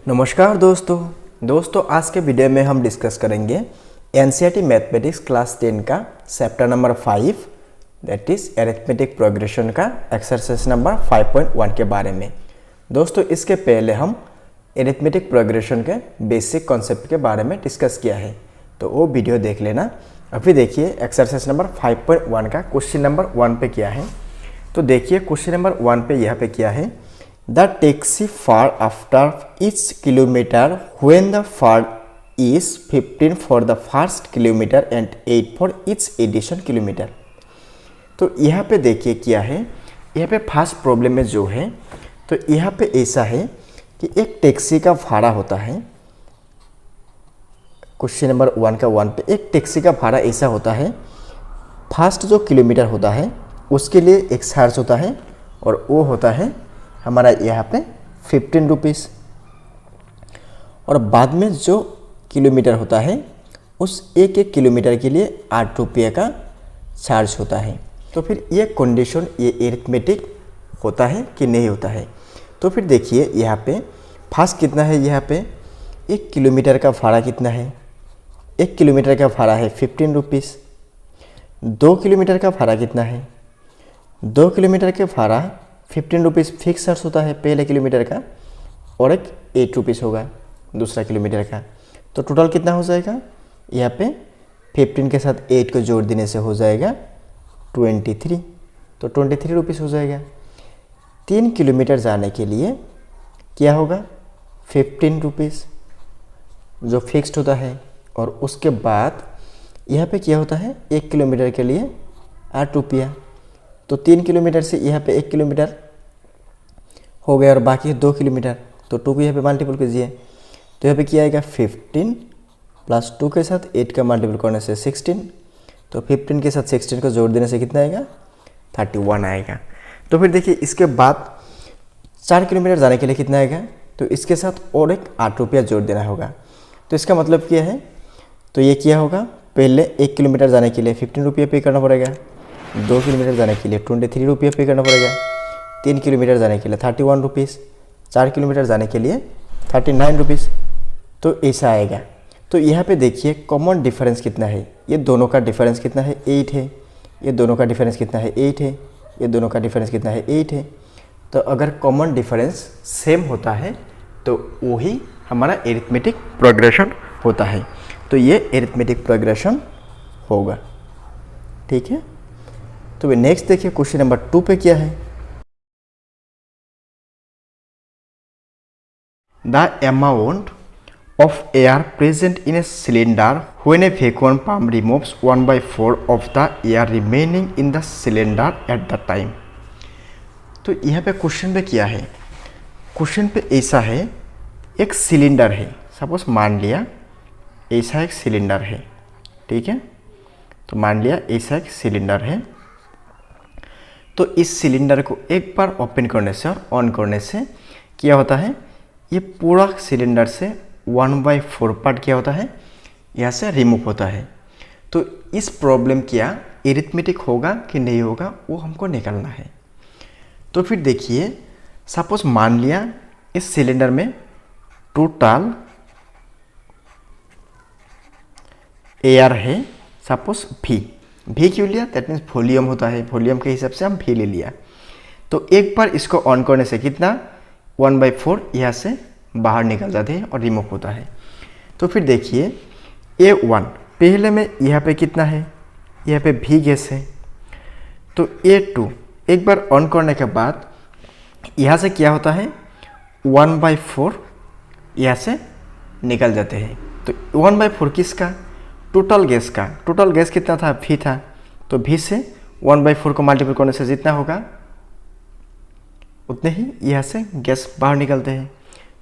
नमस्कार दोस्तों आज के वीडियो में हम डिस्कस करेंगे एनसीईआरटी मैथमेटिक्स क्लास 10 का chapter number 5 that is arithmetic progression का एक्सरसाइज नंबर 5.1 के बारे में। दोस्तों इसके पहले हम अरिथमेटिक प्रोग्रेशन के बेसिक कॉन्सेप्ट के बारे में डिस्कस किया है, तो वो वीडियो देख लेना। अभी देखिए एक्सरसाइज नंबर 5.1 का क्वेश्चन नंबर 1 पे क्या है। तो देखिए क्वेश्चन नंबर 1 पे यहाँ पे क्या है, The taxi fare after each kilometer when the fare is 15 for the first kilometer and 8 for each additional kilometer। तो यहाँ पे देखिए क्या है, यहाँ पे फर्स्ट प्रॉब्लम में जो है, तो यहाँ पे ऐसा है कि एक टैक्सी का भाड़ा होता है। क्वेश्चन नंबर 1 का 1 पे एक टैक्सी का भाड़ा ऐसा होता है, फर्स्ट जो किलोमीटर होता है उसके लिए एक चार्ज होता है और वो होता है हमारा यहाँ पे 15 रुपीज़, और बाद में जो किलोमीटर होता है उस एक एक किलोमीटर के लिए 8 रुपये का चार्ज होता है। तो फिर ये कंडीशन ये अरिथमेटिक होता है कि नहीं होता है। तो फिर देखिए यहाँ पे फर्स्ट कितना है, यहाँ पे एक किलोमीटर का भाड़ा कितना है, एक किलोमीटर का भाड़ा है 15 रुपीज़। 2 किलोमीटर का भाड़ा कितना है, 2 किलोमीटर के भाड़ा 15 रुपीज़ फिक्स चार्ज होता है पहले किलोमीटर का, और एक 8 रुपीज़ होगा दूसरा किलोमीटर का। तो टोटल कितना हो जाएगा, यहाँ पे 15 के साथ 8 को जोड़ देने से हो जाएगा 23, तो 23 रुपीज़ हो जाएगा। 3 किलोमीटर जाने के लिए क्या होगा, 15 रुपीज़ जो फिक्स्ड होता है, और उसके बाद यहाँ पे क्या होता है 1 किलोमीटर के लिए 8 रुपया। तो 3 किलोमीटर से यहाँ पे 1 किलोमीटर हो गया और बाकी है 2 किलोमीटर, तो 2 को यहाँ पे मल्टीपल कीजिए, तो यहाँ पे क्या आएगा 15 प्लस 2 के साथ 8 का मल्टीपल करने से 16, तो 15 के साथ 16 को जोड़ देने से कितना आएगा 31 आएगा। तो फिर देखिए इसके बाद 4 किलोमीटर जाने के लिए कितना आएगा, तो इसके साथ और एक 8 रुपया जोड़ देना होगा। तो इसका मतलब क्या है, तो ये क्या होगा, पहले 1 किलोमीटर जाने के लिए 15 रुपये पे करना पड़ेगा, 2 किलोमीटर जाने के लिए 23 रुपये पे करना पड़ेगा, 3 किलोमीटर जाने के लिए 31 रुपीज़, 4 किलोमीटर जाने के लिए 39 रुपीज़। तो ऐसा आएगा। तो यहाँ पे देखिए कॉमन डिफरेंस कितना है, ये दोनों का डिफरेंस कितना है 8 है, ये दोनों का डिफरेंस कितना है 8 है, ये दोनों का डिफरेंस कितना है 8 है। तो अगर कॉमन डिफरेंस सेम होता है तो वही हमारा अरिथमेटिक प्रोग्रेशन होता है। तो ये अरिथमेटिक प्रोग्रेशन होगा, ठीक है। तो वे नेक्स्ट देखिए क्वेश्चन नंबर 2 पे क्या है, the amount of air present in a cylinder when A vacuum pump removes 1/4 of the air remaining in the cylinder at the time. तो यहाँ पे क्वेश्चन पे क्या है, क्वेश्चन पे ऐसा है एक सिलेंडर है, सपोज मान लिया ऐसा एक सिलेंडर है, ठीक है। तो मान लिया ऐसा एक सिलेंडर है, तो इस सिलेंडर को एक बार ओपन करने से और ऑन करने से क्या होता है, ये पूरा सिलेंडर से 1/4 पार्ट क्या होता है यहाँ से रिमूव होता है। तो इस प्रॉब्लम क्या अरिथमेटिक होगा कि नहीं होगा वो हमको निकालना है। तो फिर देखिए सपोज मान लिया इस सिलेंडर में टोटल एयर है सपोज भी क्यों लिया, दैट मीन्स वॉल्यूम होता है, वॉल्यूम के हिसाब से हम भी ले लिया। तो एक बार इसको ऑन करने से कितना 1/4 यहाँ से बाहर निकल जाते हैं और रिमूव होता है। तो फिर देखिए A1 पहले में यहाँ पे कितना है, यहाँ पे भी गैस है। तो A2 एक बार ऑन करने के बाद यहाँ से क्या होता है 1/4 यहाँ से निकल जाते हैं। तो 1/4 किसका, टोटल गैस का। टोटल गैस कितना था, भी था, तो भी से 1/4 को मल्टीपल करने से जितना होगा उतने ही यहाँ से गैस बाहर निकलते हैं।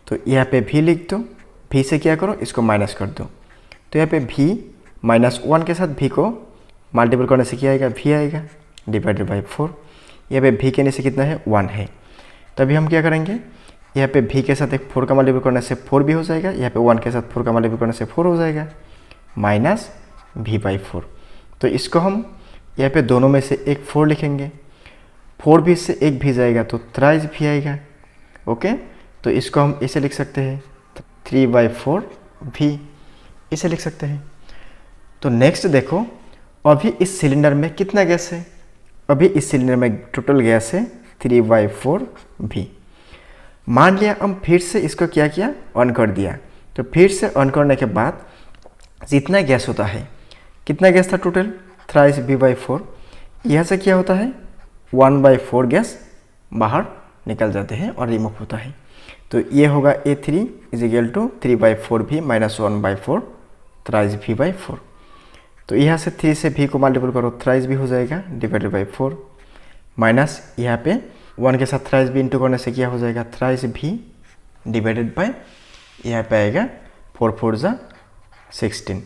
तो यहाँ पे भी लिख दो, भी से क्या करो इसको माइनस कर दो। तो यहाँ पे भी -1 के साथ भी को मल्टीपल करने से क्या आएगा, भी आएगा डिवाइडेड बाई 4। यहाँ पे भी के नीचे कितना है 1 है, तभी हम क्या करेंगे, यहाँ पे भी के साथ एक 4 का मल्टीपल करने से 4 भी हो जाएगा, यहाँ पे 1 के साथ 4 का मल्टीपल करने से 4 हो जाएगा माइनस v/4। तो इसको हम यहाँ पे दोनों में से एक 4 लिखेंगे, 4 भी से एक भी जाएगा तो 3 भी आएगा, ओके। तो इसको हम ऐसे लिख सकते हैं 3/4 V, इसे लिख सकते हैं। तो नेक्स्ट देखो, अभी इस सिलेंडर में कितना गैस है? अभी इस सिलेंडर में टोटल गैस है 3/4 V। मान लिया हम फिर से इसको क्या किया, ऑन कर दिया। तो फिर से ऑन करने के बाद जितना गैस होता है, कितना गैस था टोटल? Thrice V/4। यह से क्या होता है, 1/4 गैस बाहर निकल जाते हैं और रिमूव होता है। तो ये होगा A3 = 3/4 V - 1/4 थ्राइस V/4। तो यहाँ से 3 से V को मल्टीपल करो, थ्राइस भी हो जाएगा /4 माइनस यहाँ पे 1 के साथ थ्राइस भी इंटू करने से क्या हो जाएगा, थ्राइस V / यहाँ पे आएगा 4 4 जा 16।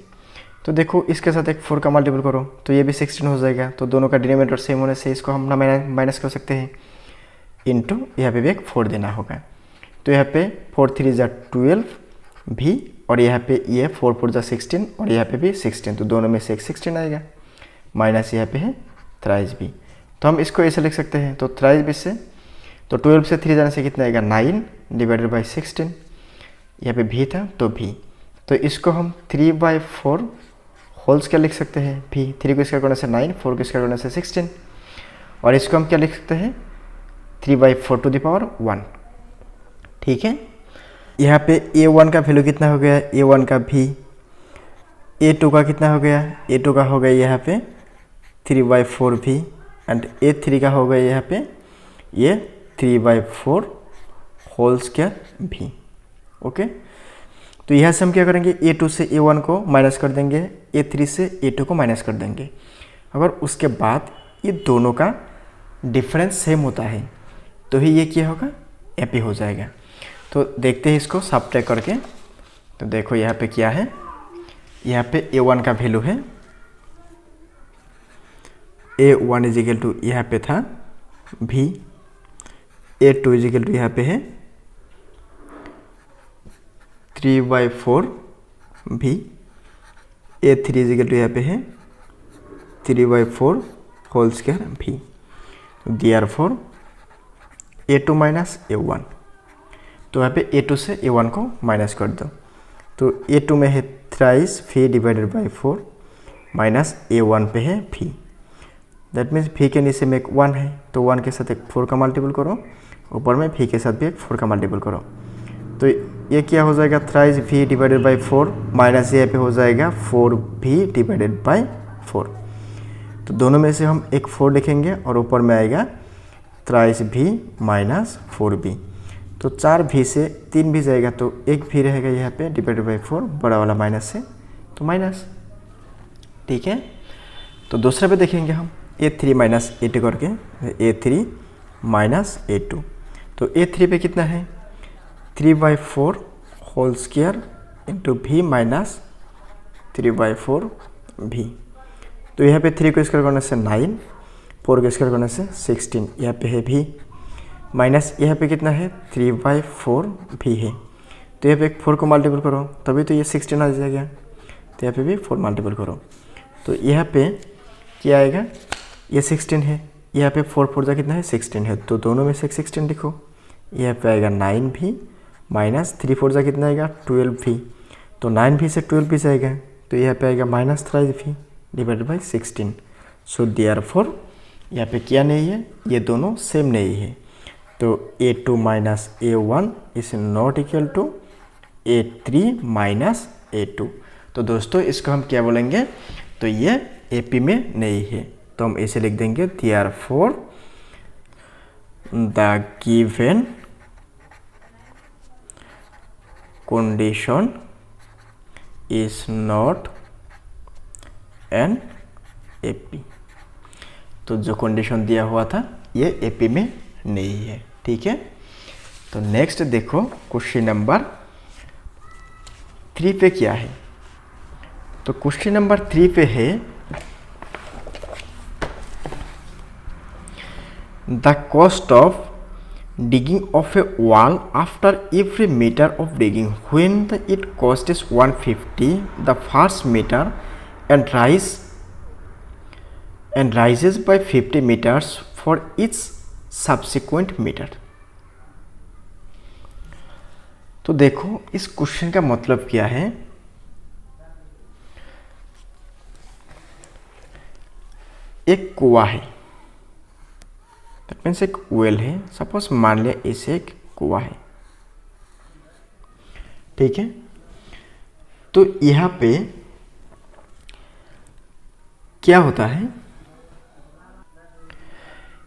तो देखो इसके साथ एक 4 का मल्टीपल करो तो ये भी 16 हो जाएगा। तो दोनों का डिनोमिनेटर सेम होने से इसको हम ना माइनस कर सकते हैं, इंटू यहाँ पे भी एक 4 देना होगा। तो यहाँ पे 4 3 जा 12 V और यहाँ पे ये 4 4 जा 16 और यहाँ पे भी 16, तो दोनों में से एक 16 आएगा, माइनस यहाँ पे है थ्राइस V। तो हम इसको ऐसे लिख सकते हैं। तो थ्राइस V से तो 12 से 3 जाने से कितना आएगा, 9 / 16। यहाँ पे V था तो V, तो इसको हम 3/4 होल स्क्वायर लिख सकते हैं। V 3 को स्क्वायर करने से 9, 4 को स्क्वायर करने से 16, और इसको हम क्या लिख सकते हैं, 3/4 टू द पावर 1। ठीक है। यहाँ पे A1 का वैल्यू कितना हो गया, A1 का V, A2 का कितना हो गया, A2 का हो गया यहाँ पे 3/4 V एंड A3 का हो गया यहाँ पे ये 3/4 होल स्क्वायर V। ओके। तो यहाँ से हम क्या करेंगे, A2 से A1 को माइनस कर देंगे, A3 से A2 को माइनस कर देंगे। अगर उसके बाद ये दोनों का डिफरेंस सेम होता है तो ही ये क्या होगा, AP हो जाएगा। तो देखते हैं इसको सब्ट्रैक्ट करके। तो देखो यहाँ पे क्या है, यहाँ पे A1 का वैल्यू है, A1 = यहाँ पे था V, A2 = यहाँ पे है 3/4 V, A3 = यहाँ पे है 3/4 whole square V। Therefore A2 minus A1, तो यहाँ पे A2 से A1 को माइनस कर दो। तो A2 में है थ्राइस V /4 माइनस A1 पे है V। दैट मीन्स V के नीचे में एक 1 है, तो 1 के साथ एक 4 का मल्टीपल करो, ऊपर में V के साथ भी एक 4 का मल्टीपल करो। तो ये क्या हो जाएगा, थ्राइस V /4 माइनस यहाँ पे हो जाएगा 4V /4। तो दोनों में से हम एक 4 लिखेंगे और ऊपर में आएगा थ्राइस V - 4V। तो 4V से 3V जाएगा तो एक V रहेगा यहाँ पे /4, बड़ा वाला माइनस से तो माइनस। ठीक है। तो दूसरे पे देखेंगे हम A3 - A2 करके, A3 - A2। तो A3 पे कितना है, 3/4 whole square into V minus 3/4 V। तो यहाँ पे 3 को स्क्वायर करने से 9, 4 को स्क्वायर करने से 16, यहाँ पे है V माइनस यहाँ पे कितना है 3/4 V है। तो यहाँ पे 4 को मल्टीपल करो तभी तो ये 16 आ जाएगा, तो यहाँ पे भी 4 मल्टीपल करो। तो यहाँ पे क्या आएगा, ये 16 है, यहाँ पे 4 4 जा कितना है 16 है, तो दोनों में से 16 लिखो। यहाँ पे आएगा 9V माइनस 3 4 जा कितना आएगा 12V। तो 9V से 12V जाएगा तो यहाँ पे आएगा minus thrice V / 16। So therefore यहाँ पे क्या नहीं है, ये दोनों सेम नहीं है। तो A2 minus A1 is not equal to A3 minus A2। तो दोस्तों इसको हम क्या बोलेंगे, तो ये AP में नहीं है, तो हम ऐसे लिख देंगे therefore the given condition is not an AP। तो जो कंडीशन दिया हुआ था ये AP में नहीं है। ठीक है। तो नेक्स्ट देखो क्वेश्चन नंबर 3 पे क्या है। तो क्वेश्चन नंबर 3 पे है the cost of digging of a wall after every meter of digging when it cost is 150 the first meter and rises by 50 meters for each subsequent meter। तो देखो इस question का मतलब क्या है, एक कुआं है, दैट मीन्स एक वेल है, सपोज मान लिया इसे एक कुआं है, ठीक है। तो यहाँ पे क्या होता है,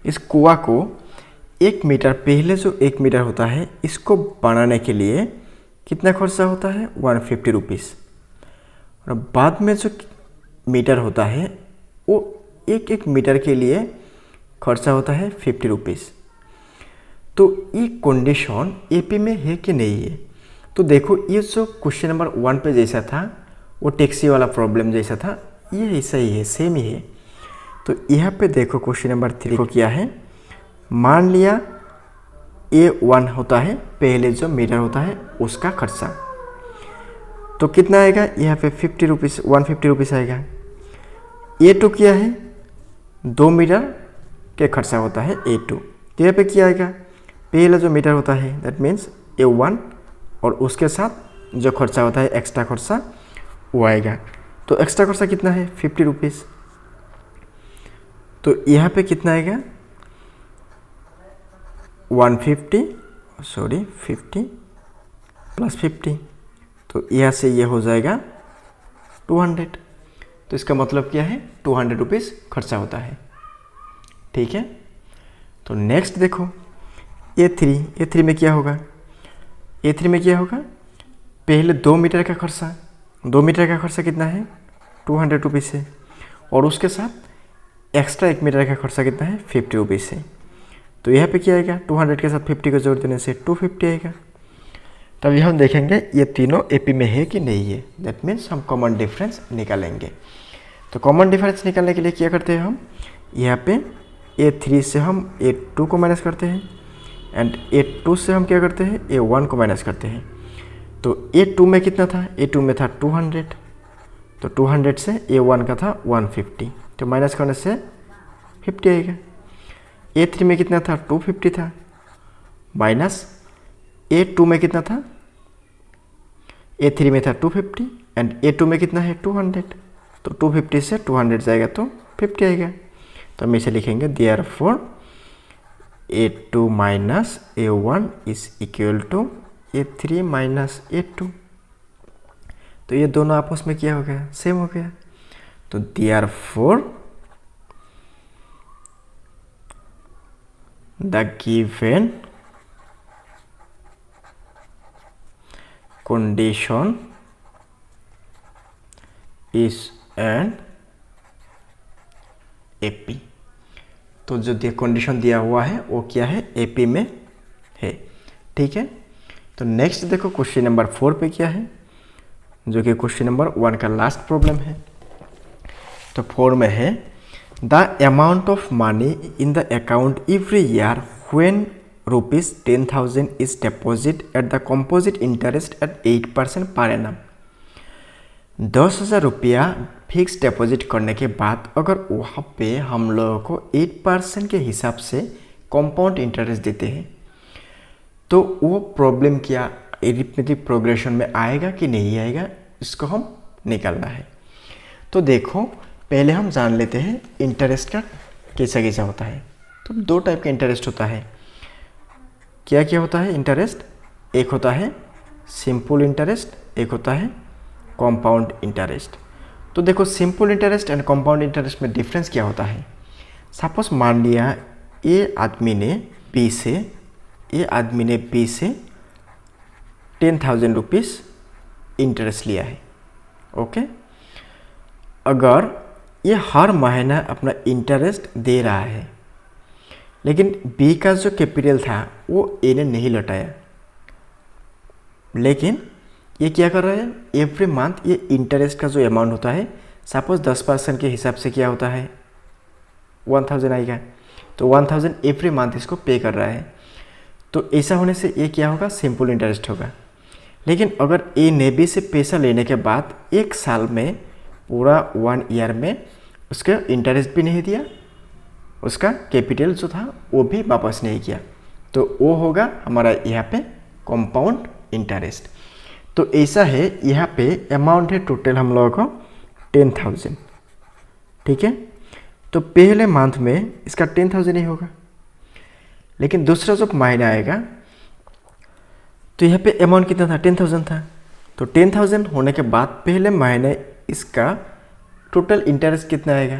इस कुआं को 1 मीटर, पहले जो 1 मीटर होता है इसको बनाने के लिए कितना खर्चा होता है, 150 रुपीज़। और बाद में जो मीटर होता है वो एक मीटर के लिए खर्चा होता है 50 रुपीज़। तो ये कंडीशन एपी में है कि नहीं है। तो देखो ये जो क्वेश्चन नंबर 1 पे जैसा था, वो टैक्सी वाला प्रॉब्लम जैसा था, ये ऐसा ही है, सेम ही है। तो यहाँ पे देखो क्वेश्चन नंबर 3 को क्या है, मान लिया A1 होता है, पहले जो मीटर होता है उसका खर्चा, तो कितना आएगा यहाँ पे 50 रुपीज़, 150 रुपीज़ आएगा। A2 क्या है, 2 मीटर के खर्चा होता है A2, तो यहाँ पे क्या आएगा, पहला जो मीटर होता है दैट मीन्स A1 और उसके साथ जो खर्चा होता है एक्स्ट्रा खर्चा वो आएगा। तो एक्स्ट्रा खर्चा कितना है, 50 रुपीज़। तो यहाँ पे कितना आएगा, 50 प्लस 50, तो यहाँ से ये हो जाएगा 200। तो इसका मतलब क्या है, 200 रुपीज़ खर्चा होता है, ठीक है। तो नेक्स्ट देखो A3 में क्या होगा, A3 में क्या होगा, पहले 2 मीटर का खर्चा, 2 मीटर का खर्चा कितना है, 200 रुपीज़ है, और उसके साथ एक्स्ट्रा 1 मीटर का खर्चा कितना है, 50 रुपीज़ है। तो यहाँ पे क्या आएगा, 200 के साथ 50 को जोड़ देने से 250 आएगा। तो अभी हम देखेंगे ये तीनों एपी में है कि नहीं है, दैट मीन्स हम कॉमन डिफरेंस निकालेंगे। तो कॉमन डिफरेंस निकालने के लिए क्या करते हैं हम, यहाँ पे A3 से हम A2 को माइनस करते हैं, एंड A2 से हम क्या करते हैं, A1 को माइनस करते हैं। तो A2 में कितना था, A2 में था 200, तो 200 से A1 का था 150, तो माइनस करने से 50 आएगा। A3 में कितना था, 250 था, माइनस A2 में कितना था, A3 में था 250 एंड A2 में कितना है 200, तो 250 से 200 जाएगा तो 50 आएगा। तो हम इसे लिखेंगे therefore A2 minus A1 is equal to A3 minus A2। तो ये दोनों आपस में क्या हो गया, सेम हो गया। तो therefore the given condition is an AP। तो जो कंडीशन दिया हुआ है वो क्या है, AP में है, ठीक है। तो नेक्स्ट देखो क्वेश्चन नंबर 4 पे क्या है, जो कि क्वेश्चन नंबर 1 का लास्ट प्रॉब्लम है। तो 4 में है, the amount of money in the account every year when ₹10,000 is deposit at the composite interest at 8% per annum। 10,000 रुपया फिक्स डिपॉजिट करने के बाद अगर वहाँ पे हम लोगों को 8% के हिसाब से कंपाउंड इंटरेस्ट देते हैं, तो वो प्रॉब्लम क्या अरिथमेटिक प्रोग्रेशन में आएगा कि नहीं आएगा, इसको हम निकालना है। तो देखो पहले हम जान लेते हैं इंटरेस्ट का कैसा कैसा होता है। तो 2 टाइप का इंटरेस्ट होता है। क्या क्या होता है इंटरेस्ट, एक होता है सिंपल इंटरेस्ट, एक होता है कंपाउंड इंटरेस्ट। तो देखो simple interest and compound interest में डिफरेंस क्या होता है। सपोज मान लिया ए आदमी ने बी से 10,000 रुपीज़ इंटरेस्ट लिया है, ओके। अगर ये हर महीना अपना इंटरेस्ट दे रहा है, लेकिन बी का जो कैपिटल था वो ए ने नहीं लौटाया, लेकिन ये क्या कर रहा है, एवरी मंथ ये इंटरेस्ट का जो अमाउंट होता है, सपोज 10% के हिसाब से क्या होता है 1,000 आएगा, तो 1,000 एवरी मंथ इसको पे कर रहा है। तो ऐसा होने से ये क्या होगा, सिंपल इंटरेस्ट होगा। लेकिन अगर ए ने बी से पैसा लेने के बाद 1 साल में पूरा 1 ईयर में उसका इंटरेस्ट भी नहीं दिया, उसका कैपिटल जो था वो भी वापस नहीं किया, तो वो होगा हमारा यहाँ पे कंपाउंड इंटरेस्ट। तो ऐसा है, यहाँ पे अमाउंट है टोटल हम लोगों को 10,000, ठीक है। तो पहले मंथ में इसका 10,000 ही होगा, लेकिन दूसरा जब महीना आएगा तो यहाँ पे अमाउंट कितना था, 10,000 था। तो 10,000 होने के बाद पहले महीने इसका टोटल इंटरेस्ट कितना आएगा,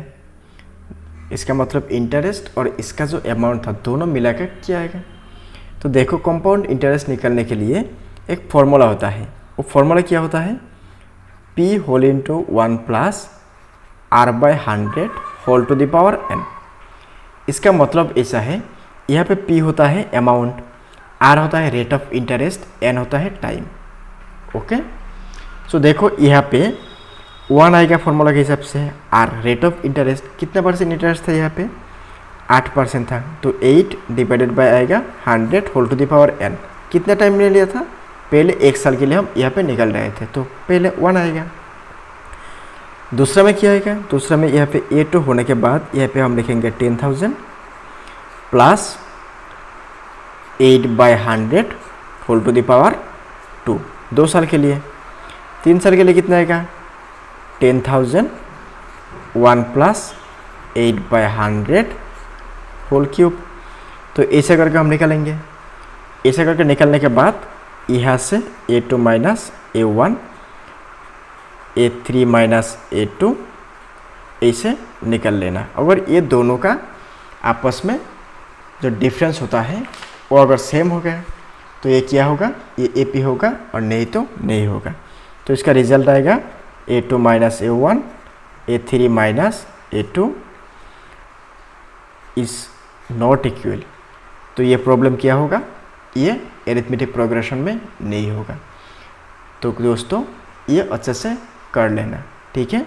इसका मतलब इंटरेस्ट और इसका जो अमाउंट था दोनों मिलाकर क्या आएगा। तो देखो, कंपाउंड इंटरेस्ट निकालने के लिए एक फॉर्मूला होता है, वो फॉर्मूला क्या होता है, p whole into 1 plus r/100 whole to the power n। इसका मतलब ऐसा है, यहाँ पे p होता है अमाउंट, r होता है रेट ऑफ इंटरेस्ट, n होता है टाइम। ओके, सो देखो यहाँ पे 1 आएगा फॉर्मूला के हिसाब से, r रेट ऑफ इंटरेस्ट कितना परसेंट इंटरेस्ट था, यहाँ पे 8% था। तो 8 डिवाइडेड बाय आएगा 100 whole to the power n। कितना टाइम ले लिया था, पहले 1 साल के लिए हम यहाँ पे निकल रहे थे, तो पहले 1 आएगा। दूसरा में क्या आएगा, दूसरा में यहाँ पे A2 होने के बाद यहाँ पे हम लिखेंगे 10,000 plus 8/100 whole to the power 2, 2 साल के लिए। 3 साल के लिए कितना आएगा, 10,000 1 प्लस 8/100 होल क्यूब। तो ऐसा करके हम निकालेंगे। ऐसा करके निकालने के बाद यहाँ से A2 minus A1, A3 minus A2 ऐसे निकल लेना। अगर ये दोनों का आपस में जो डिफरेंस होता है वो अगर सेम हो गया तो ये क्या होगा, ये AP होगा, और नहीं तो नहीं होगा। तो इसका रिजल्ट आएगा A2 minus A1, A3 minus A2 is not equal. तो ये प्रॉब्लम क्या होगा, ये एरिथमेटिक प्रोग्रेशन में नहीं होगा। तो दोस्तों ये अच्छे से कर लेना, ठीक है।